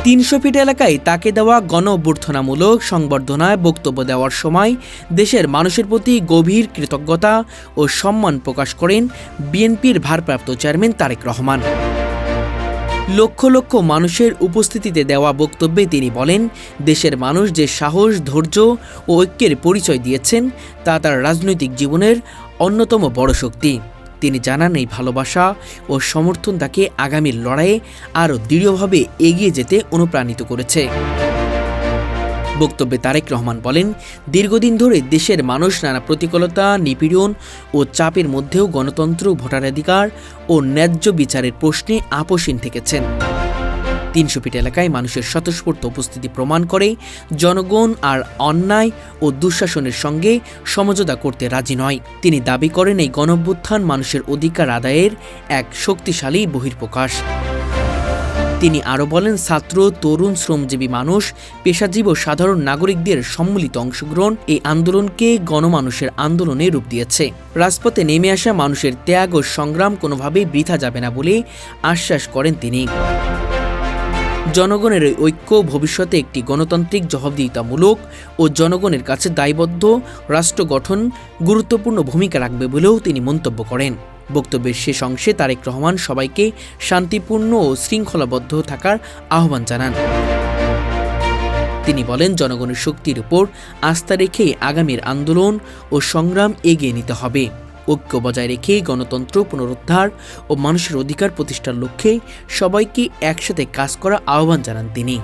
৩০০ fit এলাকায় তাকে দেওয়া গণ-অভ্যর্থনামূলক সংবর্ধনায় বক্তব্য দেওয়ার সময় দেশের মানুষের প্রতি গভীর কৃতজ্ঞতা ও সম্মান প্রকাশ করেন বিএনপির ভারপ্রাপ্ত চেয়ারম্যান তারেক রহমান। লক্ষ লক্ষ মানুষের উপস্থিতিতে দেওয়া বক্তব্যে তিনি বলেন, দেশের মানুষ যে সাহস, ধৈর্য ও ঐক্যের পরিচয় দিয়েছেন তা তার রাজনৈতিক জীবনের অন্যতম বড় শক্তি। তিনি জানান, এই ভালোবাসা ও সমর্থন তাকে আগামীর লড়াইয়ে আরও দৃঢ়ভাবে এগিয়ে যেতে অনুপ্রাণিত করেছে। বক্তব্যে তারেক রহমান বলেন, দীর্ঘদিন ধরে দেশের মানুষ নানা প্রতিকূলতা, নিপীড়ন ও চাপের মধ্যেও গণতন্ত্র, ভোটাধিকার ও ন্যায্য বিচারের প্রশ্নে আপোষহীন থেকেছেন। ৩০০ ফিট এলাকায় মানুষের স্বতঃস্ফূর্ত উপস্থিতি প্রমাণ করে জনগণ আর অন্যায় ও দুঃশাসনের সঙ্গে সমঝোতা করতে রাজি নয়। তিনি দাবি করেন, এই গণঅভ্যুত্থান মানুষের অধিকার আদায়ের এক শক্তিশালী বহিঃপ্রকাশ। তিনি আরও বলেন, ছাত্র, তরুণ, শ্রমজীবী মানুষ, পেশাজীবী ও সাধারণ নাগরিকদের সম্মিলিত অংশগ্রহণ এই আন্দোলনকে গণমানুষের আন্দোলনে রূপ দিয়েছে। রাজপথে নেমে আসা মানুষের ত্যাগ ও সংগ্রাম কোনোভাবেই বৃথা যাবে না বলে আশ্বাস করেন তিনি। জনগণের ঐক্য ভবিষ্যতে একটি গণতান্ত্রিক, জবাবদিহিতামূলক ও জনগণের কাছে দায়বদ্ধ রাষ্ট্র গঠন গুরুত্বপূর্ণ ভূমিকা রাখবে বলেও তিনি মন্তব্য করেন। বক্তব্যের শেষ অংশে তারেক রহমান সবাইকে শান্তিপূর্ণ ও শৃঙ্খলাবদ্ধ থাকার আহ্বান জানান। তিনি বলেন, জনগণের শক্তির উপর আস্থা রেখে আগামীর আন্দোলন ও সংগ্রাম এগিয়ে নিতে হবে। ঐক্য বজায় রেখে গণতন্ত্র পুনরুদ্ধার ও মানুষের অধিকার প্রতিষ্ঠার লক্ষ্যে সবাইকে একসাথে কাজ করার আহ্বান জানান তিনি।